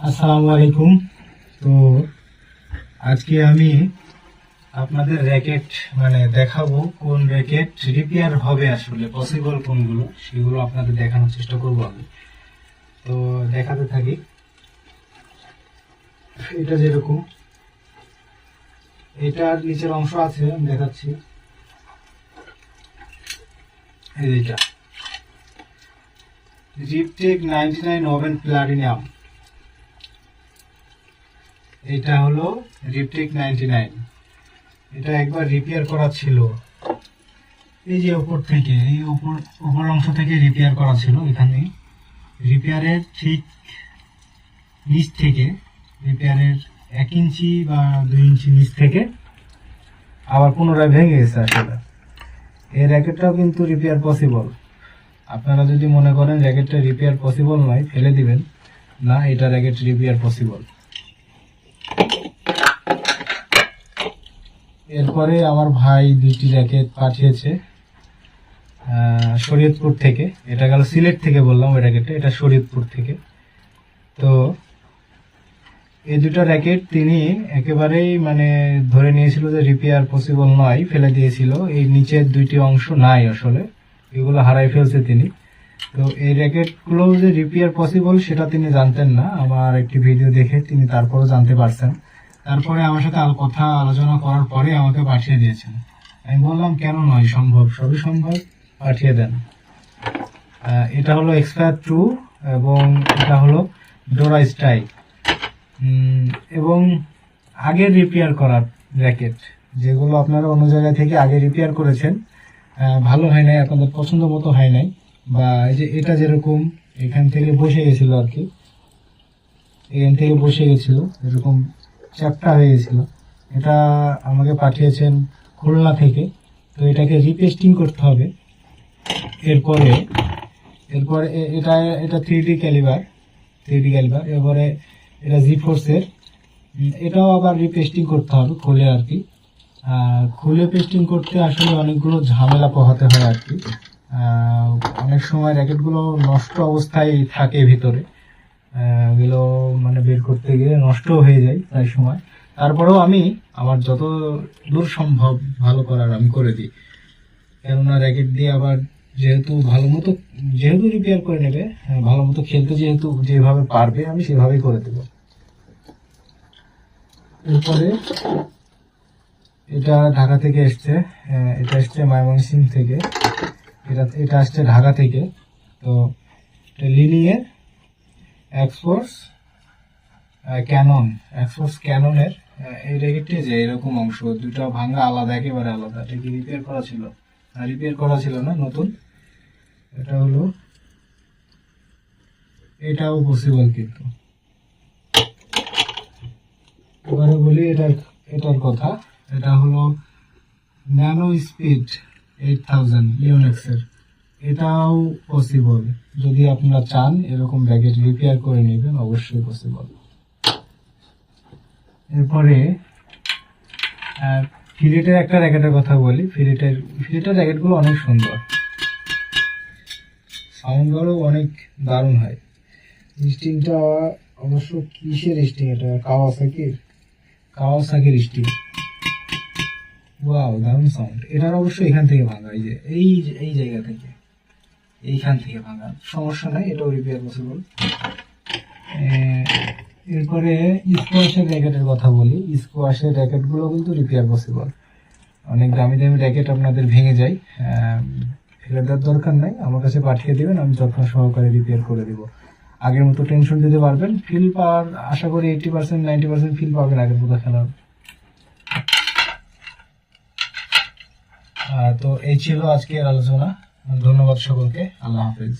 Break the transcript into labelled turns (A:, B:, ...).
A: আসসালামু আলাইকুম। তো আজকে আমি আপনাদের র্যাকেট দেখাবো কোন র্যাকেট রিপেয়ার হবে, আসলে পসিবল কোনগুলো সেগুলো আপনাদের দেখানোর চেষ্টা করব আমি। তো দেখাতে থাকি। এটা যেরকম, এটার নিচের অংশ আছে, আমি দেখাচ্ছি। এইটা রিপটেক 99 ওভেন প্লাটিনাম, এটা হলো রিপটেক 99। এটা একবার রিপেয়ার করা ছিল, এই যে উপর থেকে, এই উপর অংশ থেকে রিপেয়ার করা ছিল। এখানে রিপেয়ারের ঠিক নিচ থেকে, রিপেয়ারের 1 ইঞ্চি বা 2 ইঞ্চি নিচ থেকে আবার পুনরায় ভেঙে গেছে। আসলে এই র্যাকেটটাও কিন্তু রিপেয়ার পসিবল। আপনারা যদি মনে করেন র্যাকেটটা রিপেয়ার পসিবল নয়, ফেলে দিবেন, না, এটা র্যাকেট রিপেয়ার পসিবল। এরপরে আমার ভাই 2টি র্যাকেট পাঠিয়েছে শরীয়তপুর থেকে। এটা গেল সিলেট থেকে, বললাম ওই র্যাকেটটা, এটা শরীয়তপুর থেকে। তো এই দুটো র্যাকেট তিনি একেবারেই ধরে নিয়েছিল যে রিপেয়ার পসিবল নয়, ফেলে দিয়েছিল। এই নিচের 2টি অংশ নাই, আসলে এগুলো হারাই ফেলছে তিনি। তো এই র্যাকেটগুলো যে রিপেয়ার পসিবল সেটা তিনি জানতেন না। আমার একটি ভিডিও দেখে তিনি তারপরও জানতে পারছেন। তারপরে আমার সাথে কথা আলোচনা করার পরে আমাকে পাঠিয়ে দিয়েছেন। আমি বললাম কেন নয়, সম্ভব, সবই সম্ভব, পাঠিয়ে দেন। এটা হলো এক্সপায়ার 2 এবং এটা হলো ডোরা স্ট্রাইক, এবং আগের রিপেয়ার করার র্যাকেট, যেগুলো আপনারা অন্য জায়গা থেকে আগে রিপেয়ার করেছেন, ভালো হয় নাই, আপনাদের পছন্দ মতো হয় নাই, বা এই যে এটা যেরকম এখান থেকে বসে গেছিল আর কি, এখান থেকে বসে গেছিল, এরকম চ্যাপ্টা হয়ে গেছিল। এটা আমাকে পাঠিয়েছেন খুলনা থেকে। তো এটাকে রিপেস্টিং করতে হবে। এরপরে এটা এটা 3D ক্যালিবার, এরপরে এটা জি4এর, এটাও আবার রিপেস্টিং করতে হবে খুলে আর কি। খুলে পেস্টিং করতে আসলে অনেকগুলো ঝামেলা পোহাতে হয় আর কি। অনেক সময় র্যাকেটগুলো নষ্ট অবস্থায় থাকে ভিতরে, এগুলো বের করতে গিয়ে নষ্ট হয়ে যায় প্রায় সময়। তারপরেও আমি আমার যত দূর সম্ভব ভালো করার আমি করে দিই, কেননা র্যাকেট দিয়ে আবার যেহেতু রিপেয়ার করে নেবে, ভালো মতো খেলতে যেভাবে পারবে আমি সেভাবেই করে দেব। এরপরে এটা ঢাকা থেকে এসছে, এটা এসছে ময়মনসিংহ থেকে, এটা আসছে ঢাকা থেকে। তো লিনিং এর এক্সফোর্স ক্যাননের এই র্যাকেটটি যে এরকম অংশ দুটো ভাঙা আলাদা, একেবারে আলাদা। এটা কি রিপেয়ার করা ছিল না, নতুন। এটা হলো, এটাও পসিবল, কিন্তু এবারে বলি এটার কথা। এটা হলো ন্যানো স্পিড 8000 লিওনেক্স এর, এটাও পসিবল। যদি আপনারা চান এরকম র্যাকেট রিপেয়ার করে নেবেন, অবশ্যই পসিবল। এরপরে ফিলেটের একটা র্যাকেটের কথা বলি। ফিলেটের র্যাকেটগুলো অনেক সুন্দর, সাউন্ডগুলো অনেক দারুণ হয়। স্টিংটা অবশ্য কিসের স্টিং, এটা কাওয়াসাকির স্টিং। ওয়াও, দারুণ সাউন্ড। এটার অবশ্য এখান থেকে ভাঙা, এই জায়গা থেকে, এইখান থেকে ভাঙা, সমস্যা নাই, এটাও রিপেয়ার পসিবল। এরপরে স্কোয়াশের র্যাকেটের কথা বলি। স্কোয়াশের র্যাকেটগুলো কিন্তু রিপেয়ার পসিবল। অনেক দামি দামি র্যাকেট আপনাদের ভেঙে যায়, ফেলে দেওয়ার দরকার নাই, আমার কাছে পাঠিয়ে দেবেন, আমি যত্ন সহকারে রিপেয়ার করে দিব। আগের মতো টেনশন দিতে পারবেন, ফিল পাওয়ার আশা করি 80% 90% ফিল পাবেন আগের মতো খেলার। তো এই ছিল আজকের আলোচনা। ধন্যবাদ সকলকে, আল্লাহ হাফেজ।